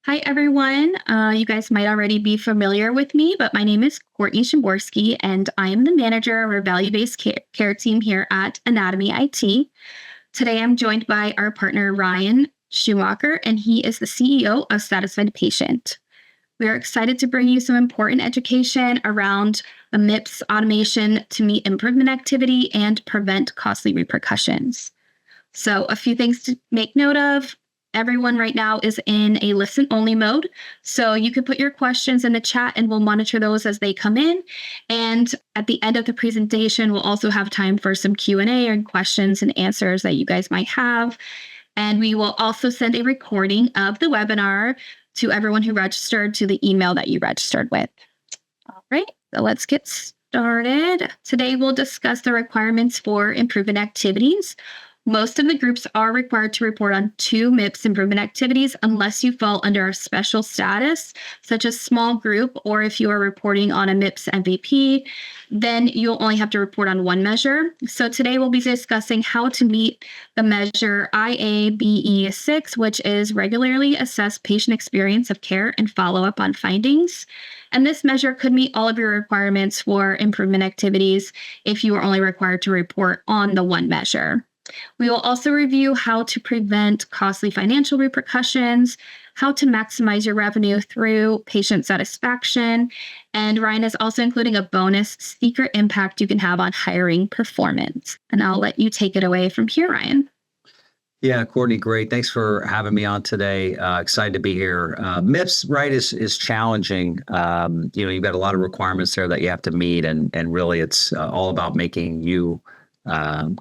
Hi, everyone. You guys might already be familiar with me, but my name is Courtney Szymborski, and I am the manager of our value-based care team here at Anatomy IT. Today, I'm joined by our partner, Ryan Schumacher, and he is the CEO of Satisfied Patient. We are excited to bring you some important education around the MIPS automation to meet improvement activity and prevent costly repercussions. So a few things to make note of. Everyone right now is in a listen-only mode. So you can put your questions in the chat and we'll monitor those as they come in. And at the end of the presentation, we'll also have time for some Q&A and questions and answers that you guys might have. And we will also send a recording of the webinar to everyone who registered to the email that you registered with. All right, so let's get started. Today, we'll discuss the requirements for improvement activities. Most of the groups are required to report on 2 MIPS improvement activities unless you fall under a special status, such as small group, or if you are reporting on a MIPS MVP, then you'll only have to report on 1 measure. So today we'll be discussing how to meet the measure IABE6, which is regularly assess patient experience of care and follow up on findings. And this measure could meet all of your requirements for improvement activities if you are only required to report on the 1 measure. We will also review how to prevent costly financial repercussions, how to maximize your revenue through patient satisfaction, and Ryan is also including a bonus secret impact you can have on hiring performance. And I'll let you take it away from here, Ryan. Yeah, Courtney, great. Thanks for having me on today. Excited to be here. MIPS, right, is challenging. You've got a lot of requirements there that you have to meet, and really it's all about making you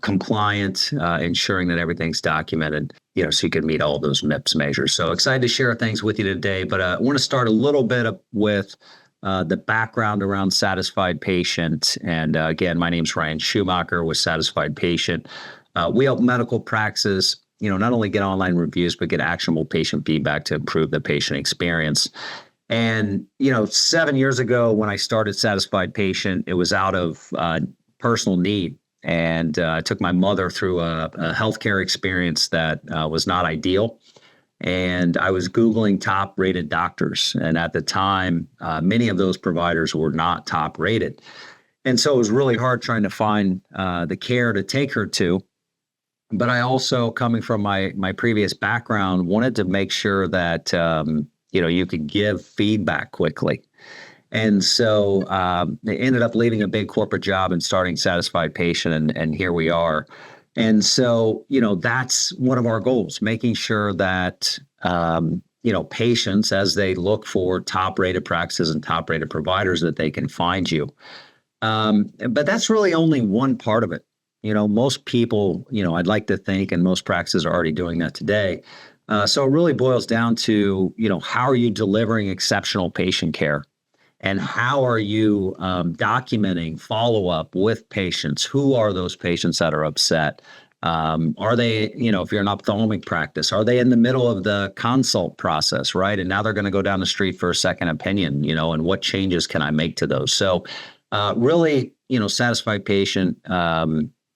compliant, ensuring that everything's documented, so you can meet all those MIPS measures. So excited to share things with you today, but I want to start a little bit with the background around Satisfied Patient. And again, my name's Ryan Schumacher with Satisfied Patient. We help medical practices, not only get online reviews, but get actionable patient feedback to improve the patient experience. And, 7 years ago when I started Satisfied Patient, it was out of personal need. And I took my mother through a healthcare experience that was not ideal. And I was Googling top rated doctors. And at the time, many of those providers were not top rated. And so it was really hard trying to find the care to take her to. But I also, coming from my previous background, wanted to make sure that, you could give feedback quickly. And so they ended up leaving a big corporate job and starting Satisfied Patient, and here we are. And so, that's one of our goals, making sure that, patients, as they look for top-rated practices and top-rated providers, that they can find you. But that's really only one part of it. Most people, I'd like to think, and most practices are already doing that today. So it really boils down to, how are you delivering exceptional patient care? And how are you documenting follow-up with patients? Who are those patients that are upset? Are they, if you're an ophthalmic practice, are they in the middle of the consult process, right? And now they're going to go down the street for a second opinion, and what changes can I make to those? So really, Satisfied Patient,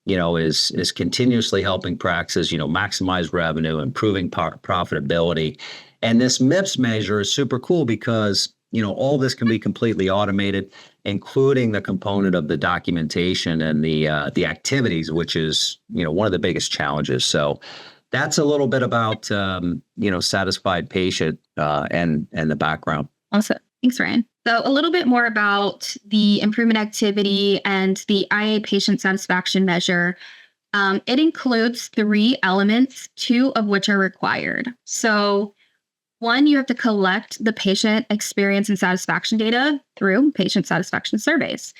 is continuously helping practices, maximize revenue, improving profitability. And this MIPS measure is super cool because all this can be completely automated, including the component of the documentation and the activities, which is, one of the biggest challenges. So that's a little bit about, Satisfied Patient and the background. Awesome. Thanks, Ryan. So a little bit more about the improvement activity and the IA patient satisfaction measure. It includes 3 elements, 2 of which are required. So 1, you have to collect the patient experience and satisfaction data through patient satisfaction surveys.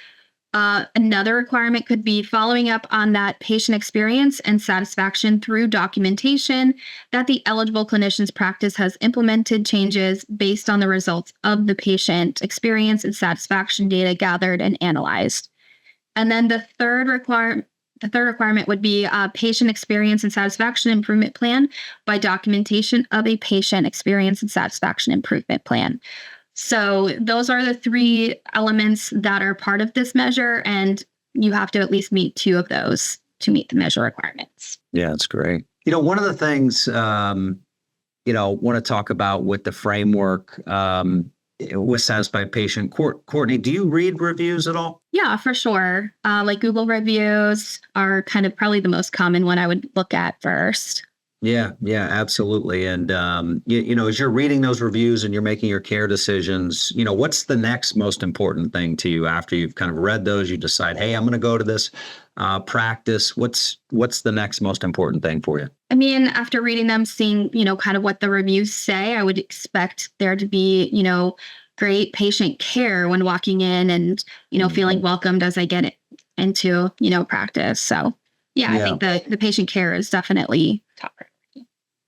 Another requirement could be following up on that patient experience and satisfaction through documentation that the eligible clinician's practice has implemented changes based on the results of the patient experience and satisfaction data gathered and analyzed. And then the third requirement would be a patient experience and satisfaction improvement plan by documentation of a patient experience and satisfaction improvement plan. So those are the 3 elements that are part of this measure, and you have to at least meet 2 of those to meet the measure requirements. Yeah, that's great. One of the things, want to talk about with the framework with satisfied patient. Courtney, do you read reviews at all? Yeah, for sure. Like Google reviews are kind of probably the most common one I would look at first. Yeah, absolutely. And, as you're reading those reviews and you're making your care decisions, what's the next most important thing to you after you've kind of read those? You decide, hey, I'm going to go to this practice. What's the next most important thing for you? I mean, after reading them, seeing, kind of what the reviews say, I would expect there to be, great patient care when walking in and, feeling welcomed as I get into, practice. So, yeah, I think the patient care is definitely top priority.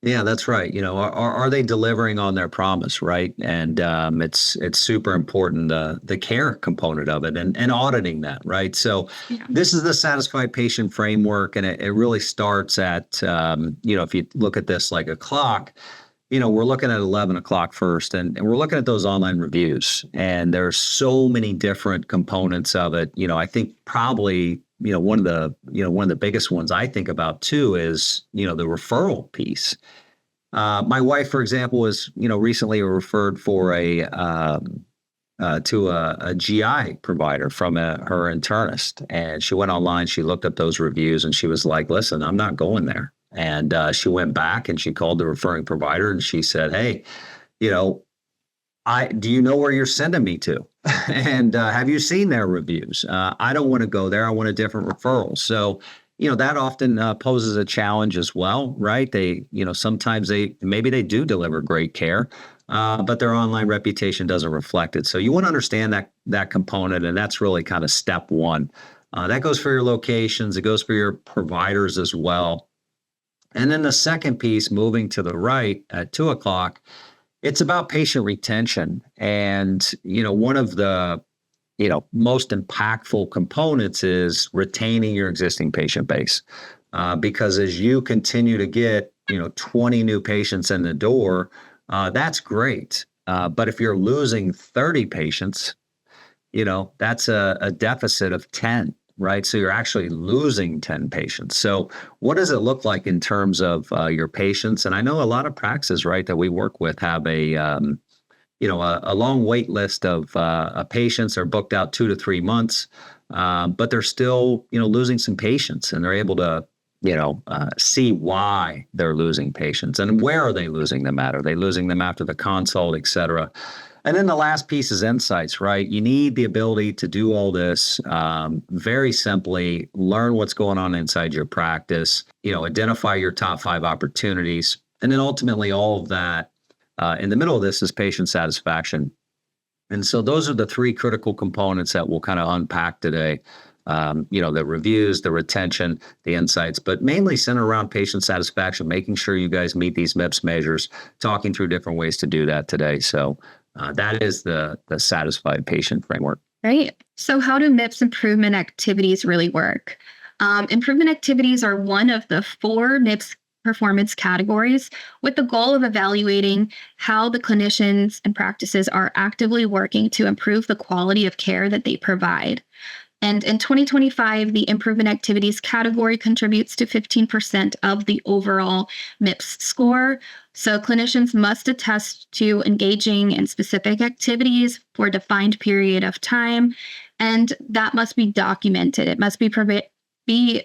Yeah, that's right. Are they delivering on their promise, right? And it's super important, the care component of it and auditing that, right? So this is the satisfied patient framework, and it really starts at, if you look at this like a clock, we're looking at 11 o'clock first, and we're looking at those online reviews, and there's so many different components of it. I think probably one of the biggest ones I think about too is, the referral piece. My wife, for example, was, recently referred for to a GI provider from her internist. And she went online, she looked up those reviews, and she was like, listen, I'm not going there. And she went back and she called the referring provider and she said, hey, do you know where you're sending me to? And have you seen their reviews? I don't want to go there. I want a different referral. So, that often poses a challenge as well, right? They, sometimes maybe they do deliver great care, but their online reputation doesn't reflect it. So you want to understand that component, and that's really kind of step one. That goes for your locations. It goes for your providers as well. And then the second piece, moving to the right at 2 o'clock, it's about patient retention. And, one of the, most impactful components is retaining your existing patient base. Because as you continue to get, 20 new patients in the door, that's great. But if you're losing 30 patients, that's a deficit of 10. Right. So you're actually losing 10 patients. So what does it look like in terms of your patients? And I know a lot of practices, right, that we work with have a long wait list of patients are booked out 2 to 3 months, but they're still, losing some patients, and they're able to, see why they're losing patients and where are they losing them at? Are they losing them after the consult, et cetera? And then the last piece is insights, right? You need the ability to do all this very simply, learn what's going on inside your practice, identify your top 5 opportunities. And then ultimately all of that in the middle of this is patient satisfaction. And so those are the 3 critical components that we'll kind of unpack today. The reviews, the retention, the insights, but mainly centered around patient satisfaction, making sure you guys meet these MIPS measures, talking through different ways to do that today. So that is the satisfied patient framework. Right. So how do MIPS improvement activities really work? Improvement activities are one of the 4 MIPS performance categories with the goal of evaluating how the clinicians and practices are actively working to improve the quality of care that they provide. And in 2025, the improvement activities category contributes to 15% of the overall MIPS score. So clinicians must attest to engaging in specific activities for a defined period of time, and that must be documented. It must be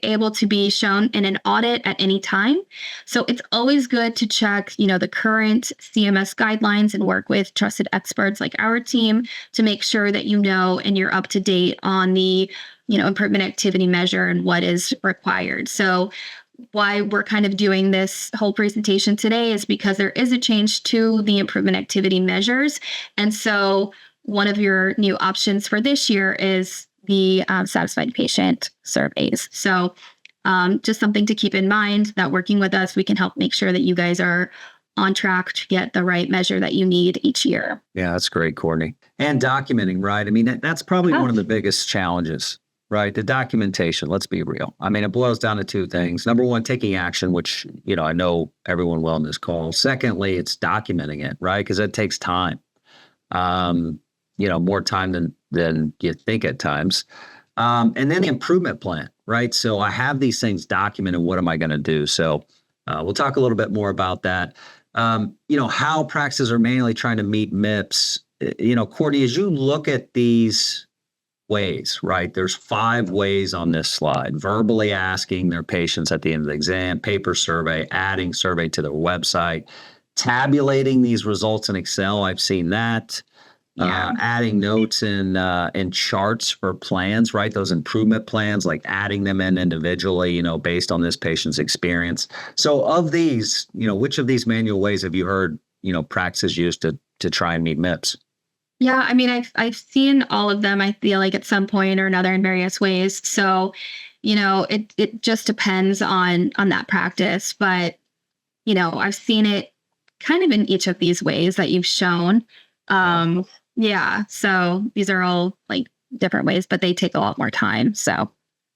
able to be shown in an audit at any time. So it's always good to check, the current CMS guidelines and work with trusted experts like our team to make sure that and you're up to date on the, improvement activity measure and what is required. So why we're kind of doing this whole presentation today is because there is a change to the improvement activity measures. And so one of your new options for this year is the satisfied patient surveys. So just something to keep in mind that working with us, we can help make sure that you guys are on track to get the right measure that you need each year. Yeah, that's great, Courtney. And documenting, right? I mean, that's probably one of the biggest challenges, right? The documentation, let's be real. I mean, it boils down to 2 things. Number one, taking action, which, I know everyone well in this call. Secondly, it's documenting it, right? Because it takes time. More time than you think at times. And then the improvement plan, right? So I have these things documented. What am I going to do? So we'll talk a little bit more about that. How practices are manually trying to meet MIPS. Courtney, as you look at these ways, right? There's 5 ways on this slide: verbally asking their patients at the end of the exam, paper survey, adding survey to their website, tabulating these results in Excel. I've seen that. Adding notes in charts for plans, right? Those improvement plans, like adding them in individually, based on this patient's experience. So of these, which of these manual ways have you heard, practices used to try and meet MIPS? Yeah, I mean, I've seen all of them, I feel like, at some point or another in various ways. So, it just depends on that practice. But, I've seen it kind of in each of these ways that you've shown. Yeah. So these are all like different ways, but they take a lot more time. So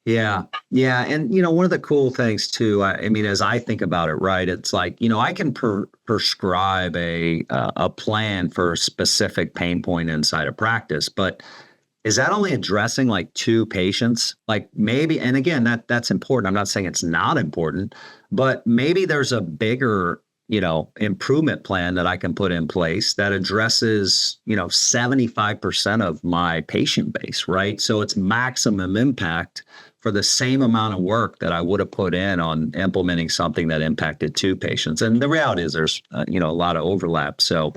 Yeah. Yeah. And, one of the cool things too, I mean, as I think about it, right, it's like, I can prescribe a plan for a specific pain point inside a practice, but is that only addressing like 2 patients? Like maybe, and again, that's important. I'm not saying it's not important, but maybe there's a bigger, improvement plan that I can put in place that addresses, 75% of my patient base, right? So it's maximum impact for the same amount of work that I would have put in on implementing something that impacted 2 patients. And the reality is there's, a lot of overlap. So,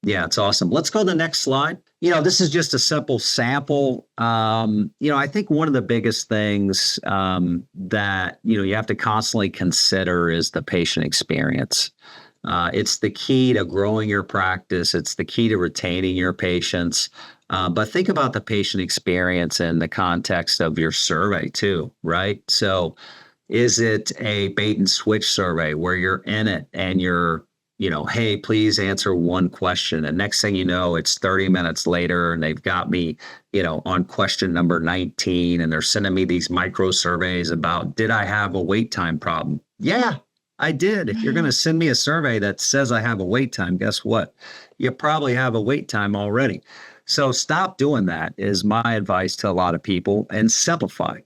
yeah, it's awesome. Let's go to the next slide. This is just a simple sample. I think one of the biggest things that, you have to constantly consider is the patient experience. It's the key to growing your practice. It's the key to retaining your patients. But think about the patient experience in the context of your survey too, right? So is it a bait and switch survey where you're in it and you're, hey, please answer one question. And next thing you know, it's 30 minutes later and they've got me, on question number 19 and they're sending me these micro surveys about, did I have a wait time problem? Yeah, I did. If you're going to send me a survey that says I have a wait time, guess what? You probably have a wait time already. So stop doing that is my advice to a lot of people, and simplify.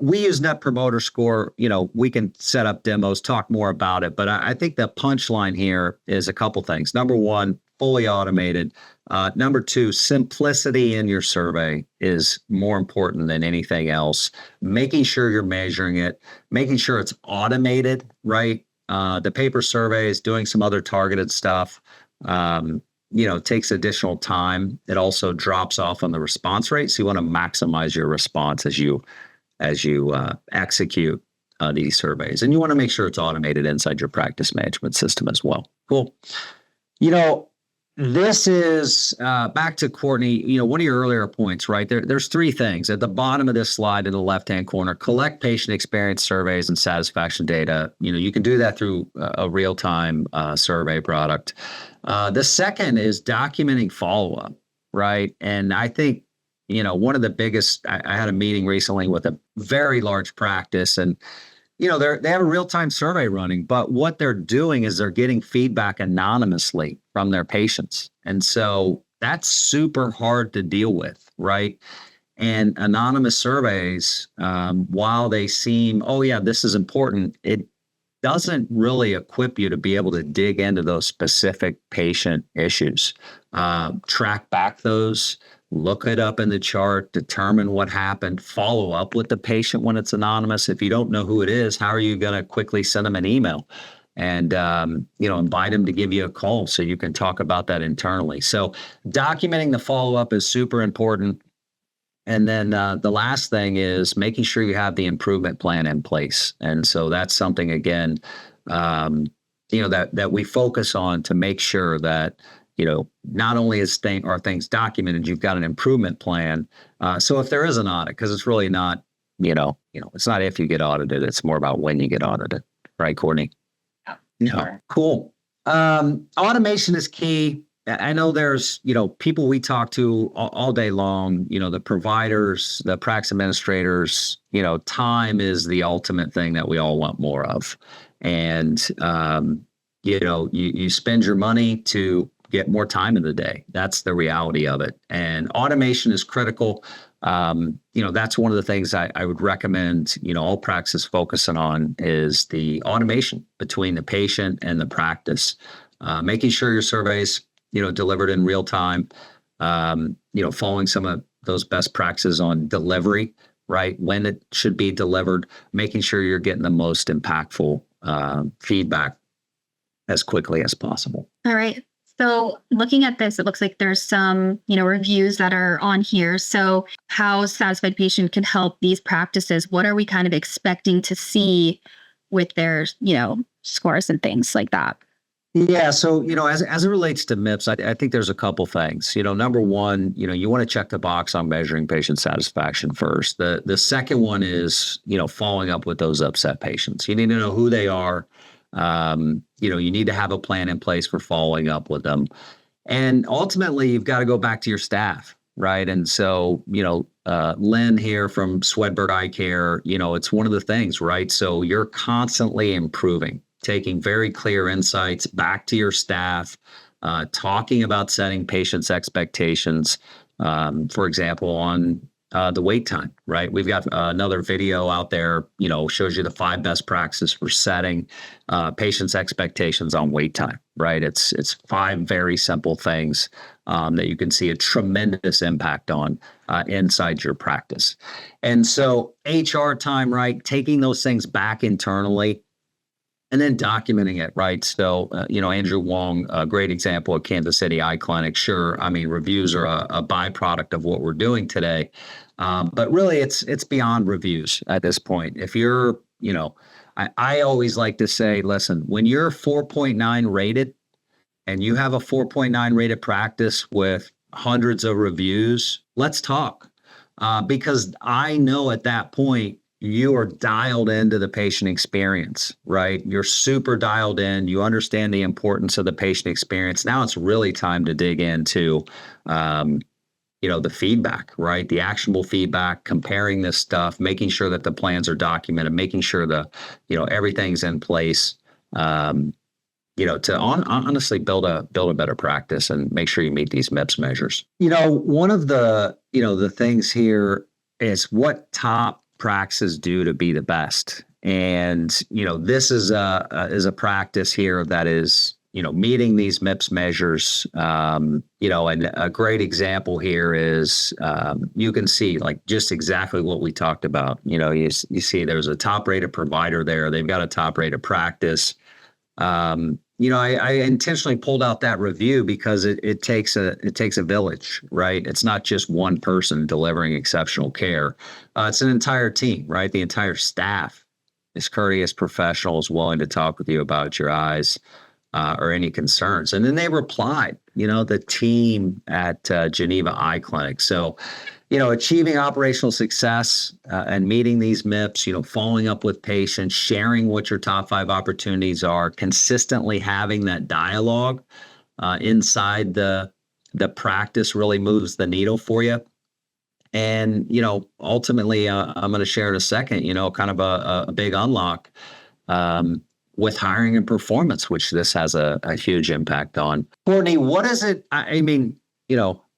We use Net Promoter Score. We can set up demos, talk more about it. But I think the punchline here is a couple things. Number 1, fully automated. Number 2, simplicity in your survey is more important than anything else. Making sure you're measuring it, making sure it's automated, right? The paper surveys, doing some other targeted stuff, takes additional time. It also drops off on the response rate. So you want to maximize your response as you execute these surveys. And you want to make sure it's automated inside your practice management system as well. Cool. This is back to Courtney, one of your earlier points, right? There's 3 things at the bottom of this slide in the left-hand corner: collect patient experience surveys and satisfaction data. You can do that through a real-time survey product. The second is documenting follow-up, right? And I think, one of the biggest, I had a meeting recently with a very large practice, and they have a real-time survey running, but what they're doing is they're getting feedback anonymously from their patients. And so that's super hard to deal with, right? And anonymous surveys, while they seem, oh yeah, this is important, it doesn't really equip you to be able to dig into those specific patient issues, track back those, look it up in the chart, determine what happened, follow up with the patient when it's anonymous. If you don't know who it is, how are you going to quickly send them an email and, invite them to give you a call so you can talk about that internally? So documenting the follow-up is super important. And then the last thing is making sure you have the improvement plan in place. And so that's something, again, that we focus on to make sure that, not only are things documented, you've got an improvement plan. So if there is an audit, because it's really not, it's not if you get audited, it's more about when you get audited. Right, Courtney? Yeah. Sure. Cool. Automation is key. I know there's, people we talk to all day long, the providers, the practice administrators, time is the ultimate thing that we all want more of. And, you spend your money to get more time in the day. That's the reality of it. And automation is critical. That's one of the things I would recommend, all practices focusing on is the automation between the patient and the practice, making sure your surveys, delivered in real time, following some of those best practices on delivery, right? When it should be delivered, making sure you're getting the most impactful feedback as quickly as possible. All right. So looking at this, it looks like there's some, reviews that are on here. So how satisfied patient can help these practices? What are we kind of expecting to see with their, scores and things like that? Yeah. So, as it relates to MIPS, I think there's a couple things. Number one, you want to check the box on measuring patient satisfaction first. The second one is, following up with those upset patients. You need to know who they are. You need to have a plan in place for following up with them. And ultimately, you've got to go back to your staff, right? And so, Lynn here from Swedberg Eye Care, it's one of the things, right? So you're constantly improving, taking very clear insights back to your staff, talking about setting patients' expectations, for example, on the wait time, right? We've got another video out there, shows you the 5 best practices for setting patients' expectations on wait time, right? It's 5 very simple things that you can see a tremendous impact on inside your practice. And so HR time, right? Taking those things back internally and then documenting it, right? So, Andrew Wong, a great example of Kansas City Eye Clinic. Sure, reviews are a byproduct of what we're doing today, but really, it's beyond reviews at this point. If you're, I always like to say, listen, when you're 4.9 rated, and you have a 4.9 rated practice with hundreds of reviews, let's talk, because I know at that point, you are dialed into the patient experience, right? You're super dialed in. You understand the importance of the patient experience. Now it's really time to dig into, the feedback, right? The actionable feedback, comparing this stuff, making sure that the plans are documented, making sure everything's in place, to honestly build a better practice and make sure you meet these MIPS measures. One of the things here is what top practices do to be the best. And, this is a practice here that is, meeting these MIPS measures, and a great example here is, you can see like just exactly what we talked about. You see there's a top rated provider there. They've got a top rated practice. I intentionally pulled out that review because it takes a village, right? It's not just one person delivering exceptional care. It's an entire team, right? The entire staff is courteous professionals willing to talk with you about your eyes or any concerns. And then they replied, the team at Geneva Eye Clinic. So, achieving operational success and meeting these MIPS, following up with patients, sharing what your top 5 opportunities are, consistently having that dialogue inside the practice really moves the needle for you. And, ultimately, I'm going to share in a second, kind of a big unlock with hiring and performance, which this has a huge impact on. Courtney, what is it?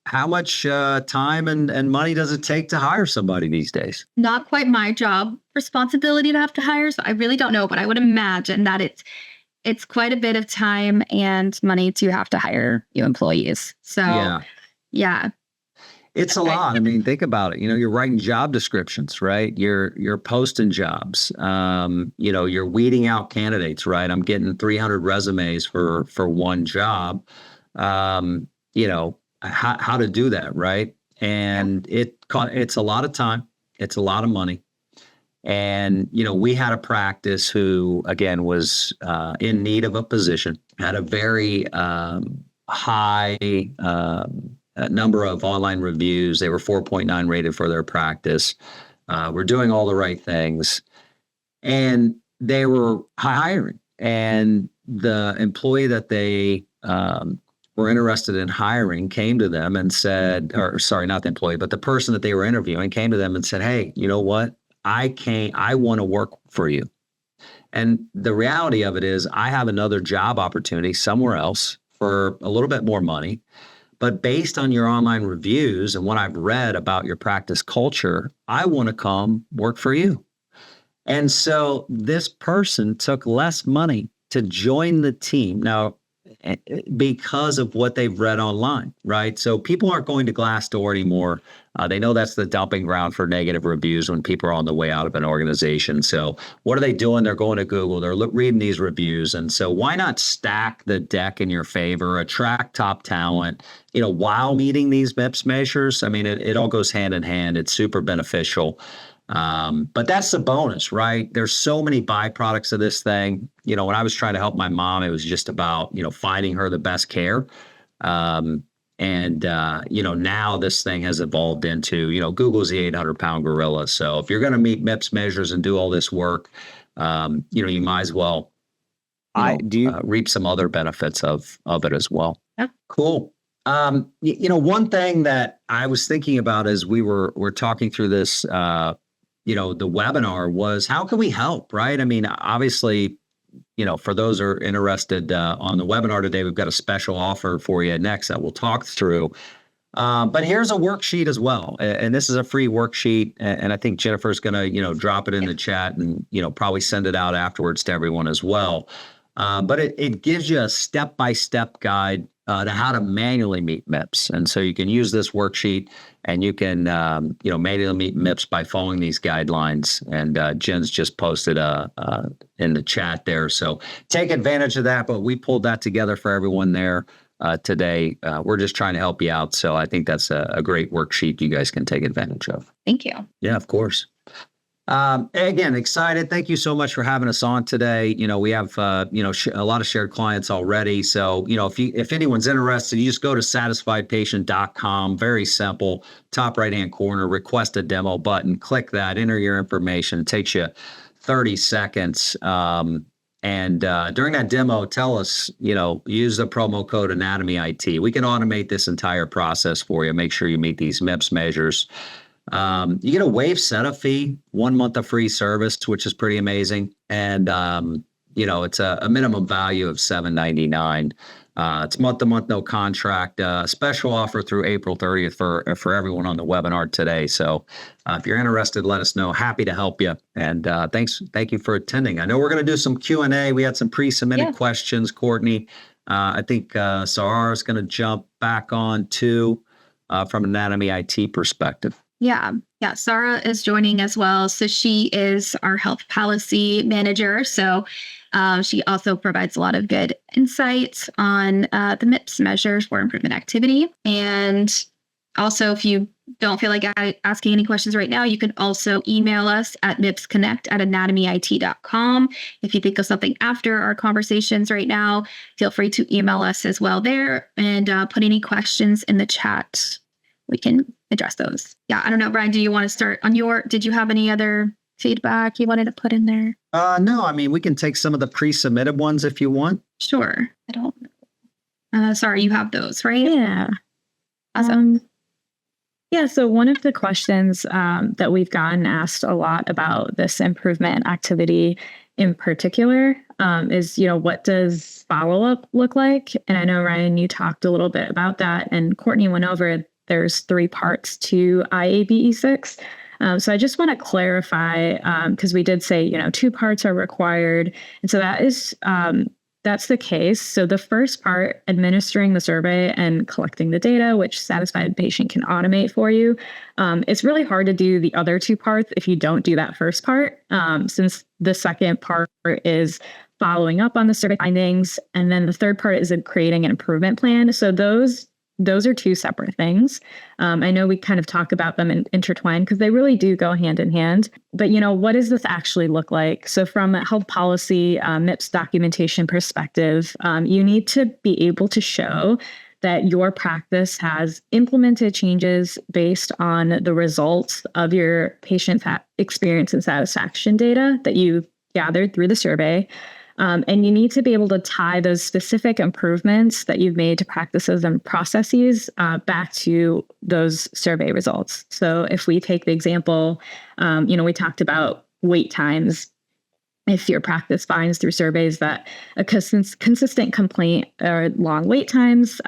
How much time and money does it take to hire somebody these days? Not quite my job responsibility to have to hire, so I really don't know, but I would imagine that it's quite a bit of time and money to have to hire new employees. So yeah. It's a lot. Think about it. You're writing job descriptions, right? You're posting jobs. You're weeding out candidates, right? I'm getting 300 resumes for one job. How to do that, right? And it's a lot of time. It's a lot of money. And, we had a practice who, again, was in need of a position, had a very high number of online reviews. They were 4.9 rated for their practice. We're doing all the right things. And they were hiring. And the employee that they were interested in hiring came to them and said, or sorry, not the employee, but the person that they were interviewing came to them and said, hey, you know what? I want to work for you. And the reality of it is I have another job opportunity somewhere else for a little bit more money. But based on your online reviews and what I've read about your practice culture, I want to come work for you. And so this person took less money to join the team. Now, because of what they've read online, right? So people aren't going to Glassdoor anymore. They know that's the dumping ground for negative reviews when people are on the way out of an organization. So what are they doing? They're going to Google. They're reading these reviews. And so why not stack the deck in your favor, attract top talent, while meeting these MIPS measures? I mean, it all goes hand in hand. It's super beneficial. But that's the bonus, right? There's so many byproducts of this thing. When I was trying to help my mom, it was just about, finding her the best care. Now this thing has evolved into, Google's the 800-pound gorilla. So if you're going to meet MIPS measures and do all this work, you might as well reap some other benefits of it as well. Yep. Cool. One thing that I was thinking about as we're talking through this, the webinar was, how can we help, right? I mean, obviously, for those who are interested on the webinar today, we've got a special offer for you next that we'll talk through. But here's a worksheet as well. And this is a free worksheet. And I think Jennifer's going to, drop it in the chat and, probably send it out afterwards to everyone as well. But it gives you a step-by-step guide to how to manually meet MIPS. And so you can use this worksheet and you can, manually meet MIPS by following these guidelines. And Jen's just posted in the chat there. So take advantage of that. But we pulled that together for everyone there today. We're just trying to help you out. So I think that's a great worksheet you guys can take advantage of. Thank you. Yeah, of course. Again, excited. Thank you so much for having us on today. We have, a lot of shared clients already. So, if anyone's interested, you just go to satisfiedpatient.com. Very simple. Top right-hand corner, request a demo button. Click that, enter your information. It takes you 30 seconds. And during that demo, tell us, use the promo code ANATOMYIT. We can automate this entire process for you. Make sure you meet these MIPS measures. You get a waived setup fee, 1 month of free service, which is pretty amazing. And, it's a minimum value of $7.99. It's month to month, no contract, special offer through April 30th for everyone on the webinar today. So if you're interested, let us know. Happy to help you. And thank you for attending. I know we're going to do some Q&A. We had some pre-submitted questions, Courtney. I think Sarah is going to jump back on too from an Anatomy IT perspective. Yeah. Sarah is joining as well. So she is our health policy manager. So she also provides a lot of good insights on the MIPS measures for improvement activity. And also, if you don't feel like asking any questions right now, you can also email us at mipsconnect@anatomyit.com. If you think of something after our conversations right now, feel free to email us as well there and put any questions in the chat. We can address those. Yeah, I don't know, Brian, do you want to start on did you have any other feedback you wanted to put in there? No, I mean, we can take some of the pre-submitted ones if you want. Sure. I don't know. Sorry, you have those, right? Yeah. Awesome. So one of the questions that we've gotten asked a lot about this improvement activity in particular is, what does follow-up look like? And I know, Ryan, you talked a little bit about that, and Courtney went over there's 3 parts to IABE6. So I just want to clarify, because we did say, 2 parts are required. And so that's the case. So the first part, administering the survey and collecting the data, which Satisfied Patient can automate for you. It's really hard to do the other 2 parts if you don't do that first part, since the second part is following up on the survey findings. And then the third part is creating an improvement plan. So those are 2 separate things. I know we kind of talk about them intertwined because they really do go hand in hand. But, what does this actually look like? So from a health policy, MIPS documentation perspective, you need to be able to show that your practice has implemented changes based on the results of your patient experience and satisfaction data that you gathered through the survey. And you need to be able to tie those specific improvements that you've made to practices and processes back to those survey results. So if we take the example, we talked about wait times if your practice finds through surveys that a consistent complaint or long wait times,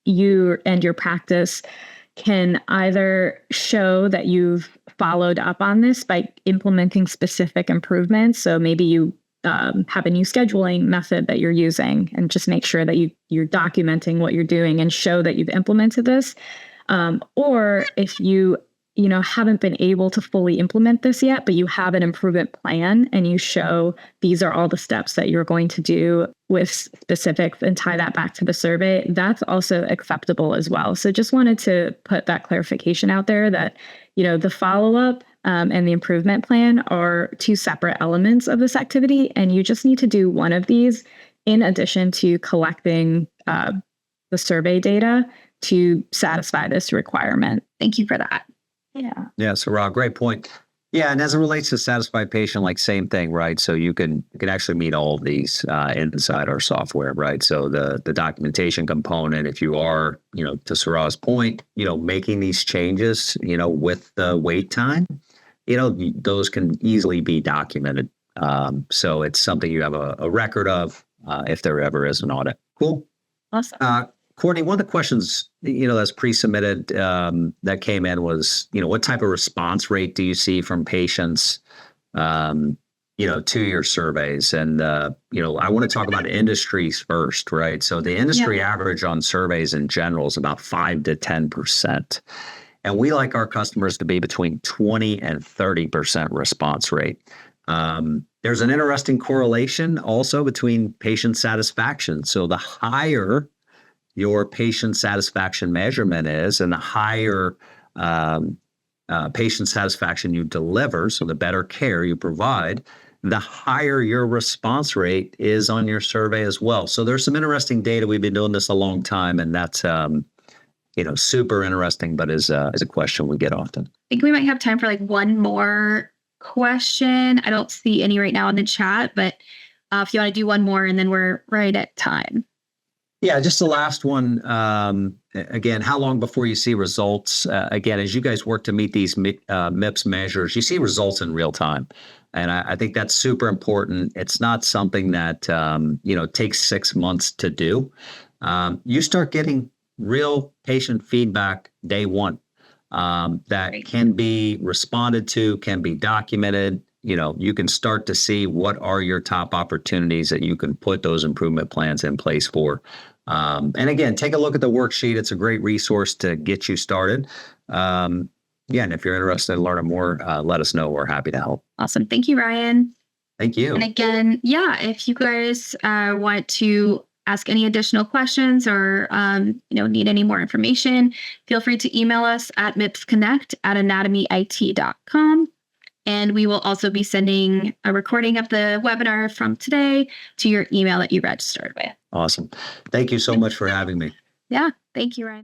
you and your practice can either show that you've followed up on this by implementing specific improvements. So maybe you have a new scheduling method that you're using, and just make sure that you're documenting what you're doing and show that you've implemented this. Or if you haven't been able to fully implement this yet, but you have an improvement plan and you show these are all the steps that you're going to do with specifics and tie that back to the survey, that's also acceptable as well. So just wanted to put that clarification out there that, the follow-up and the improvement plan are two separate elements of this activity, and you just need to do one of these in addition to collecting the survey data to satisfy this requirement. Thank you for that. Yeah. So Rob, great point. Yeah. And as it relates to satisfied patient, like same thing, right? So you can actually meet all of these inside our software, right? So the documentation component, if you are, to Sarah's point, making these changes, with the wait time, those can easily be documented. So it's something you have a record of if there ever is an audit. Cool. Awesome. Courtney, one of the questions, that's pre-submitted that came in was, what type of response rate do you see from patients, to your surveys? And, I want to talk about industries first, right? So the industry average on surveys in general is about 5 to 10%. And we like our customers to be between 20 and 30% response rate. There's an interesting correlation also between patient satisfaction. So the higher your patient satisfaction measurement is, and the higher patient satisfaction you deliver, so the better care you provide, the higher your response rate is on your survey as well. So there's some interesting data. We've been doing this a long time, and that's super interesting, but is a question we get often. I think we might have time for one more question. I don't see any right now in the chat, but if you want to do one more, and then we're right at time. Yeah, just the last one. Again, how long before you see results? Again, as you guys work to meet these MIPS measures, you see results in real time. And I think that's super important. It's not something that, takes 6 months to do. You start getting real patient feedback day one that can be responded to, can be documented. You can start to see what are your top opportunities that you can put those improvement plans in place for. And again, take a look at the worksheet. It's a great resource to get you started. And if you're interested in learning more, let us know. We're happy to help. Awesome. Thank you, Ryan. Thank you. And again, if you guys want to ask any additional questions or, need any more information, feel free to email us at mipsconnect@anatomyit.com. And we will also be sending a recording of the webinar from today to your email that you registered with. Awesome. Thank you so much for having me. Yeah. Thank you, Ryan.